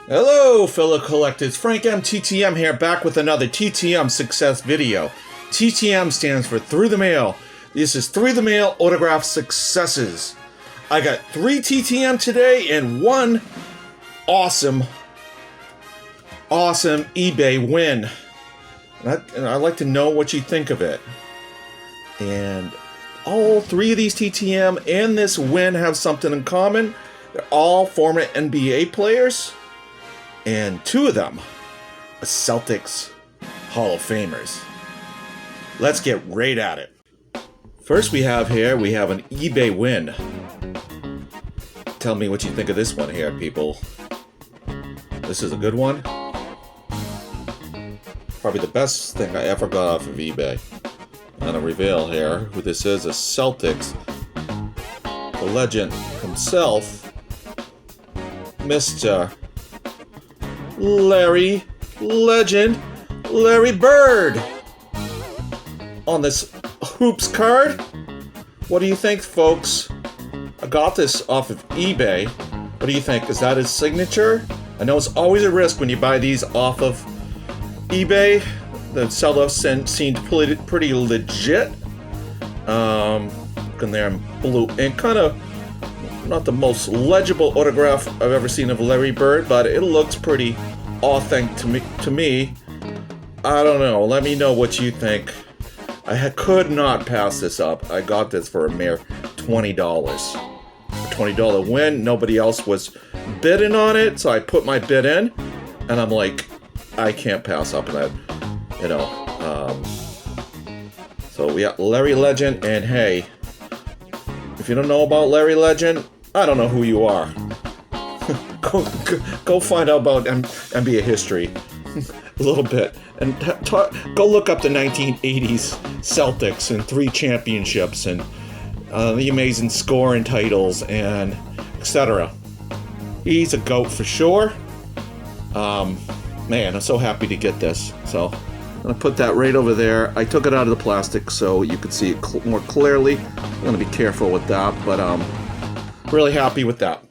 Hello, fellow collectors. Frank M. TTM here, back with another TTM Success video. TTM stands for Through the Mail. This is Through the Mail Autograph Successes. I got 3 TTM today and 1 awesome eBay win. And I'd like to know what you think of it. And all 3 of these TTM and this win have something in common. They're all former NBA players. And 2 of them are Celtics Hall of Famers. Let's get right at it. First we have an eBay win. Tell me what you think of this one here, people. This is a good one. Probably the best thing I ever got off of eBay. I'm gonna reveal here who this is, a Celtics. The legend himself, Mr. Larry Bird on this hoops card. What do you think, folks? I got this off of eBay. What do you think? Is that his signature? I know it's always a risk when you buy these off of eBay. The seller seemed pretty legit. Looking there in blue ink, kind of not the most legible autograph I've ever seen of Larry Bird, but it looks pretty authentic to me. I don't know. Let me know what you think. I could not pass this up. I got this for a mere $20. A $20 win. Nobody else was bidding on it, so I put my bid in, and I'm like, I can't pass up on that. So we got Larry Legend, and hey, if you don't know about Larry Legend, I don't know who you are. Go find out about NBA history a little bit, and go look up the 1980s Celtics and 3 championships and the amazing scoring titles and etc. He's a GOAT for sure. Man, I'm so happy to get this. So I'm gonna put that right over there. I took it out of the plastic so you could see it more clearly. I'm gonna be careful with that, but really happy with that.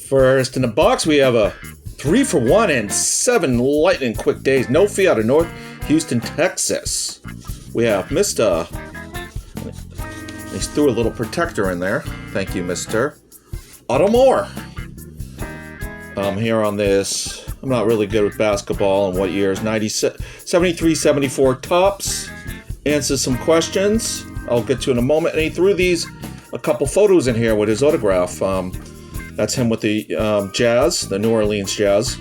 First in the box, we have a 3-for-1 and 7 lightning quick days. No fee out of North Houston, Texas. We have Mr. He threw a little protector in there. Thank you, Mr. Otto Moore. Here on this, I'm not really good with basketball and what years. 73, 74 tops. Answers some questions I'll get to in a moment. And he threw a couple photos in here with his autograph. That's him with the Jazz, the New Orleans Jazz,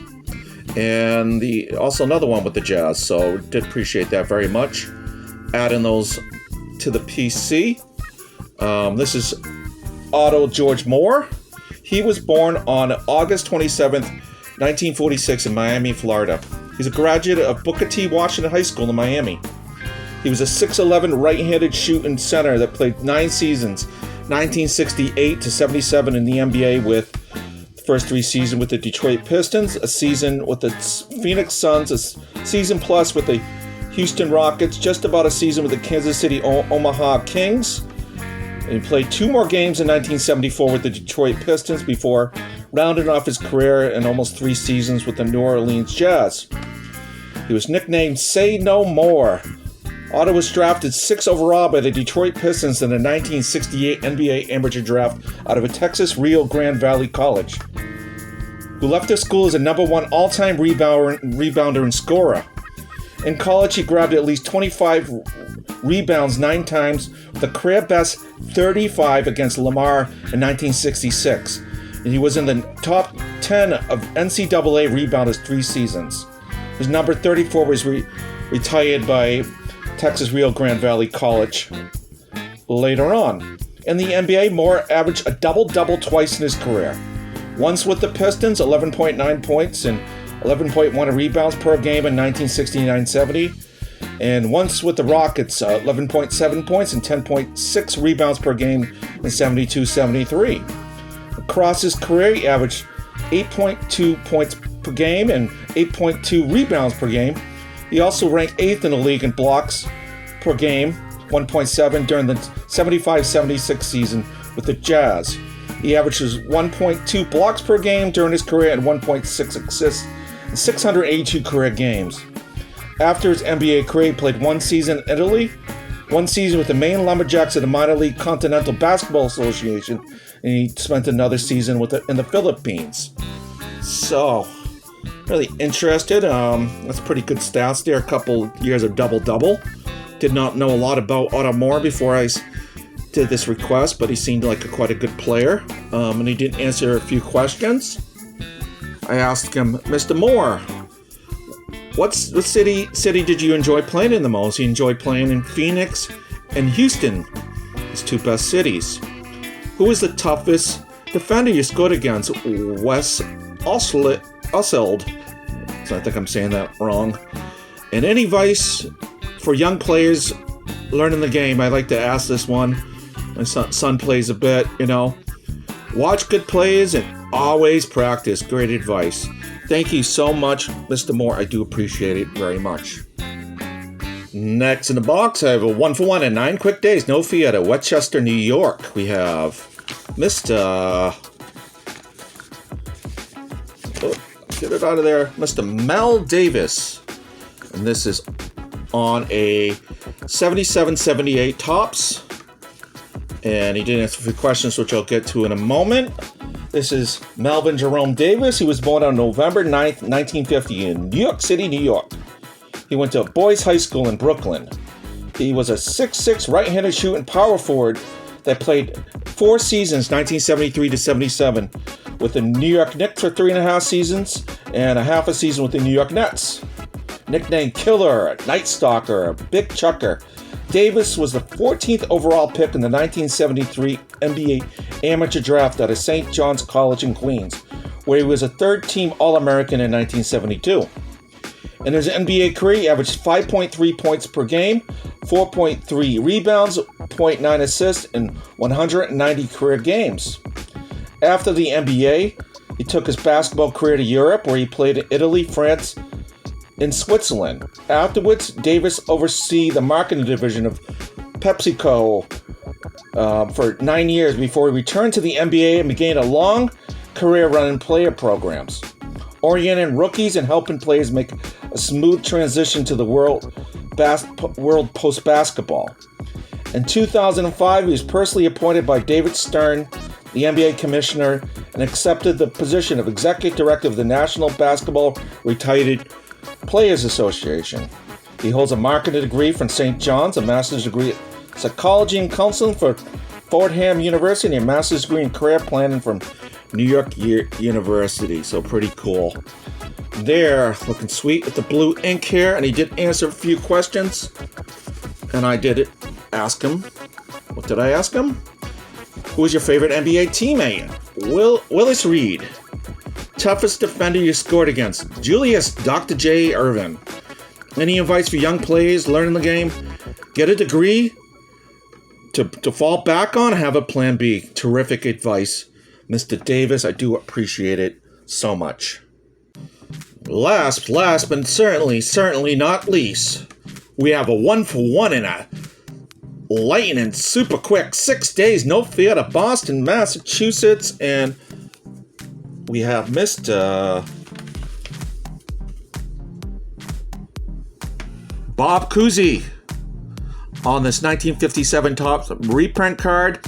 and also another one with the Jazz. So did appreciate that very much. Adding those to the PC. This is Otto George Moore. He was born on August 27th, 1946 in Miami, Florida. He's a graduate of Booker T. Washington High School in Miami. He was a 6'11" right-handed shooting center that played 9 seasons, 1968 to 77 in the NBA, with the first 3 seasons with the Detroit Pistons, a season with the Phoenix Suns, a season plus with the Houston Rockets, just about a season with the Kansas City Omaha Kings. And he played 2 more games in 1974 with the Detroit Pistons before rounding off his career in almost 3 seasons with the New Orleans Jazz. He was nicknamed Say No More. Otto was drafted 6th overall by the Detroit Pistons in the 1968 NBA amateur draft out of a Texas Rio Grande Valley College, who left the school as a #1 all-time rebounder and scorer. In college, he grabbed at least 25 rebounds 9 times, with a career best 35 against Lamar in 1966. And he was in the top 10 of NCAA rebounders 3 seasons. His number 34 was retired by Texas Rio Grande Valley College later on. In the NBA, Moore averaged a double-double twice in his career. Once with the Pistons, 11.9 points and 11.1 rebounds per game in 1969-70. And once with the Rockets, 11.7 points and 10.6 rebounds per game in 72-73. Across his career, he averaged 8.2 points per game and 8.2 rebounds per game. He also ranked 8th in the league in blocks per game, 1.7 during the 75-76 season with the Jazz. He averages 1.2 blocks per game during his career and 1.6 assists in 682 career games. After his NBA career, he played 1 season in Italy, 1 season with the Maine Lumberjacks of the minor league Continental Basketball Association, and he spent another season in the Philippines. So, really interested. That's pretty good stats there. A couple years of double-double. Did not know a lot about Otto Moore before I did this request, but he seemed like quite a good player. And he did answer a few questions. I asked him, Mr. Moore, what city did you enjoy playing in the most? He enjoyed playing in Phoenix and Houston, his 2 best cities. Who was the toughest defender you scored against? Wes Usseld. So I think I'm saying that wrong. And any advice for young players learning the game? I like to ask this one. My son plays a bit, Watch good plays and always practice. Great advice. Thank you so much, Mr. Moore. I do appreciate it very much. Next in the box, I have a 1-for-1 in 9 quick days. No fee out of Westchester, New York. We have Mr. Get it out of there. Mr. Mel Davis. And this is on a 77-78 Topps. And he did answer a few questions, which I'll get to in a moment. This is Melvin Jerome Davis. He was born on November 9th, 1950 in New York City, New York. He went to Boys High School in Brooklyn. He was a 6'6" right-handed shooting power forward that played 4 seasons, 1973 to 77, with the New York Knicks for 3.5 seasons and a half a season with the New York Nets. Nicknamed Killer, Night Stalker, Big Chucker, Davis was the 14th overall pick in the 1973 NBA amateur draft out of St. John's College in Queens, where he was a third-team All-American in 1972. In his NBA career, he averaged 5.3 points per game, 4.3 rebounds, 0.9 assists in 190 career games. After the NBA, he took his basketball career to Europe, where he played in Italy, France, and Switzerland. Afterwards, Davis oversaw the marketing division of PepsiCo for 9 years before he returned to the NBA and began a long career running player programs, orienting rookies and helping players make a smooth transition to the world post-basketball. In 2005, he was personally appointed by David Stern, the NBA commissioner, and accepted the position of executive director of the National Basketball Retired Players Association. He holds a marketing degree from St. John's, a master's degree in psychology and counseling from Fordham University, and a master's degree in career planning from New York University. So pretty cool. There, looking sweet with the blue ink here, and he did answer a few questions. And I did ask him. What did I ask him? Who is your favorite NBA teammate? Willis Reed. Toughest defender you scored against? Julius Dr. J. Irvin. Any advice for young players learning the game? Get a degree to fall back on? Have a plan B. Terrific advice, Mr. Davis. I do appreciate it so much. Last but certainly not least, we have a 1-for-1 in a lightning super quick 6 days, no fee out of Boston, Massachusetts, and we have Mr. Bobcousy on this 1957 Topps reprint card.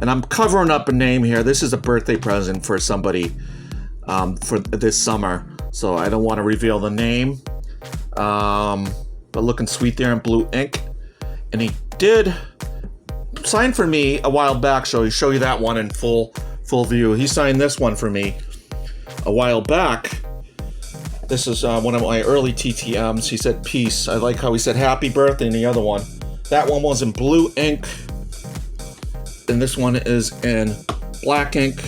And I'm covering up a name here. This is a birthday present for somebody for this summer. So I don't want to reveal the name. But looking sweet there in blue ink. And he did sign for me a while back. So I'll show you that one in full view. He signed this one for me a while back. This is one of my early TTMs. He said peace. I like how he said happy birthday in the other one. That one was in blue ink. And this one is in black ink.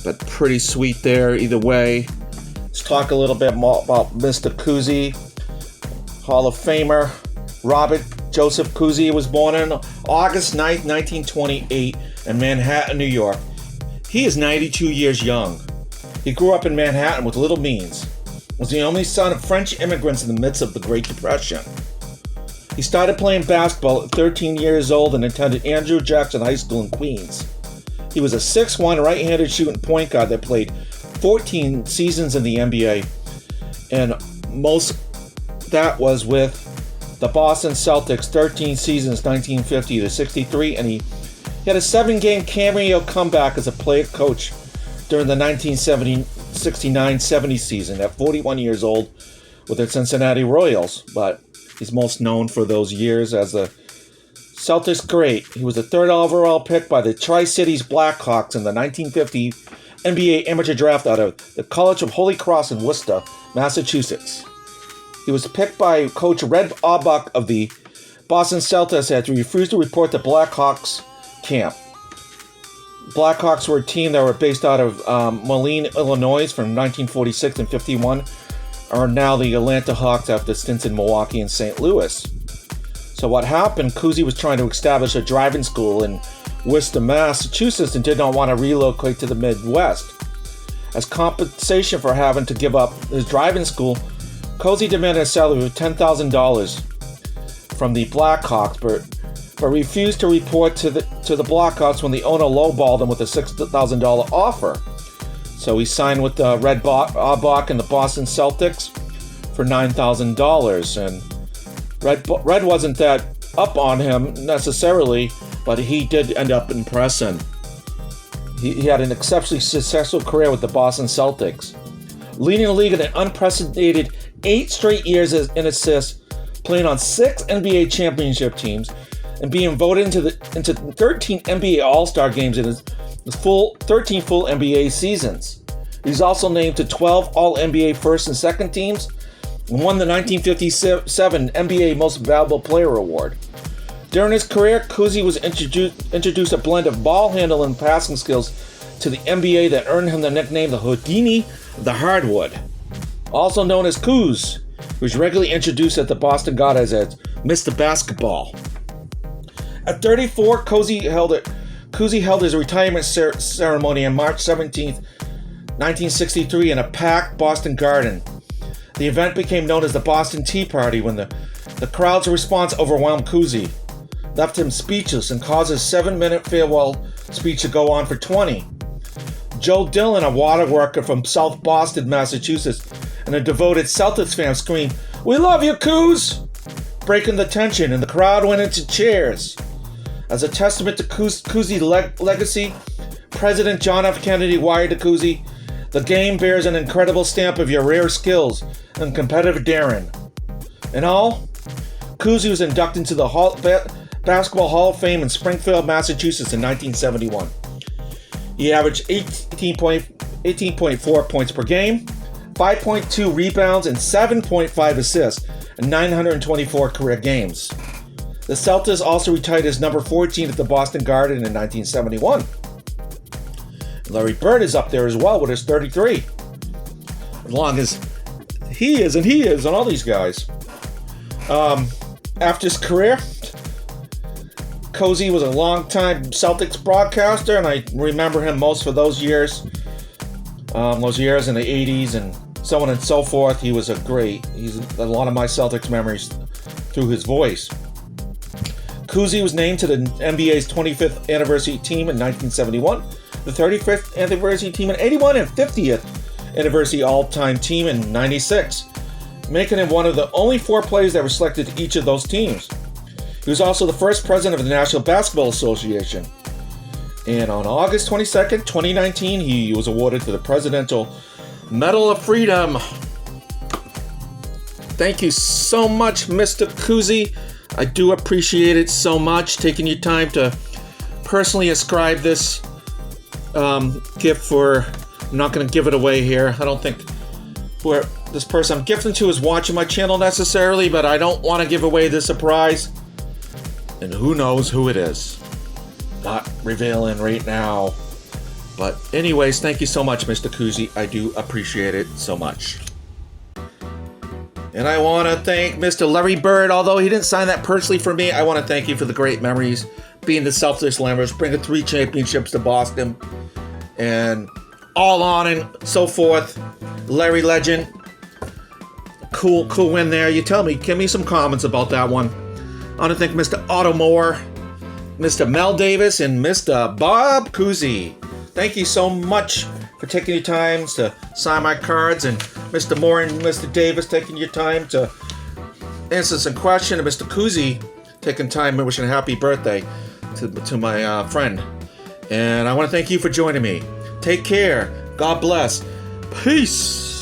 But pretty sweet there either way. Let's talk a little bit more about Mr. Cousy. Hall of Famer Robert Joseph Cousy was born on August 9th, 1928 in Manhattan, New York. He is 92 years young. He grew up in Manhattan with little means. Was the only son of French immigrants in the midst of the Great Depression. He started playing basketball at 13 years old and attended Andrew Jackson High School in Queens. He was a 6'1" right-handed shooting point guard that played 14 seasons in the NBA, and most that was with the Boston Celtics, 13 seasons, 1950 to 63, and he had a 7-game cameo comeback as a player coach during the 1969-70 season at 41 years old with the Cincinnati Royals, but he's most known for those years as the Celtics great. He was the 3rd overall pick by the Tri-Cities Blackhawks in the 1950 NBA amateur draft out of the College of Holy Cross in Worcester, Massachusetts. He was picked by Coach Red Auerbach of the Boston Celtics after he refused to report to Blackhawks camp. Blackhawks were a team that were based out of Moline, Illinois from 1946 and 51, are now the Atlanta Hawks after stints in Milwaukee and St. Louis. So what happened, Cousy was trying to establish a driving school in Worcester, Massachusetts, and did not want to relocate to the Midwest. As compensation for having to give up his driving school, Cousy demanded a salary of $10,000 from the Blackhawks, but refused to report to the Blackhawks when the owner lowballed him with a $6,000 offer. So he signed with Red Auerbach and the Boston Celtics for $9,000, and Red wasn't that up on him necessarily, but he did end up impressing. He had an exceptionally successful career with the Boston Celtics, leading the league in an unprecedented 8 straight years in assists, playing on 6 NBA championship teams, and being voted into 13 NBA All-Star games in his 13 full NBA seasons. He's also named to 12 All-NBA first and second teams, and won the 1957 NBA Most Valuable Player Award. During his career, Cousy was introduced a blend of ball handle and passing skills to the NBA that earned him the nickname the Houdini of the Hardwood. Also known as Coos, he was regularly introduced at the Boston Garden as Mr. Basketball. At 34, Cousy held his retirement ceremony on March 17, 1963 in a packed Boston Garden. The event became known as the Boston Tea Party when the crowd's response overwhelmed Cousy, left him speechless, and caused his 7-minute farewell speech to go on for 20. Joe Dillon, a water worker from South Boston, Massachusetts, and a devoted Celtics fan screamed, "We love you, Coos!" breaking the tension, and the crowd went into cheers. As a testament to Cousy's legacy, President John F. Kennedy wired to Cousy, "The game bears an incredible stamp of your rare skills and competitive daring." In all, Cousy was inducted into the Basketball Hall of Fame in Springfield, Massachusetts in 1971. He averaged 18.4 points per game, 5.2 rebounds, and 7.5 assists in 924 career games. The Celtics also retired his number 14 at the Boston Garden in 1971. Larry Bird is up there as well with his 33. As long as he is, and all these guys. After his career, Cousy was a long-time Celtics broadcaster, and I remember him most for those years in the 80s and so on and so forth. He's a lot of my Celtics memories through his voice. Cousy was named to the NBA's 25th anniversary team in 1971, the 35th anniversary team in 81, and 50th anniversary all-time team in 96, making him one of the only 4 players that were selected to each of those teams. He was also the first president of the National Basketball Association. And on August 22nd, 2019, he was awarded the Presidential Medal of Freedom. Thank you so much, Mr. Cousy. I do appreciate it so much, taking your time to personally ascribe this gift for... I'm not going to give it away here. I don't think where this person I'm gifting to is watching my channel necessarily, but I don't want to give away the surprise. And who knows who it is. Not revealing right now. But anyways, thank you so much, Mr. Cousy. I do appreciate it so much. And I want to thank Mr. Larry Bird. Although he didn't sign that personally for me, I want to thank you for the great memories. Being the Celtics Lammers, bringing 3 championships to Boston. And all on and so forth. Larry Legend. Cool win there. You tell me, give me some comments about that one. I want to thank Mr. Otto Moore. Mr. Mel Davis and Mr. Bobcousy. Thank you so much for taking your time to sign my cards, and Mr. Moore and Mr. Davis taking your time to answer some questions, and Mr. Cousy taking time and wishing a happy birthday to my friend. And I want to thank you for joining me. Take care. God bless. Peace.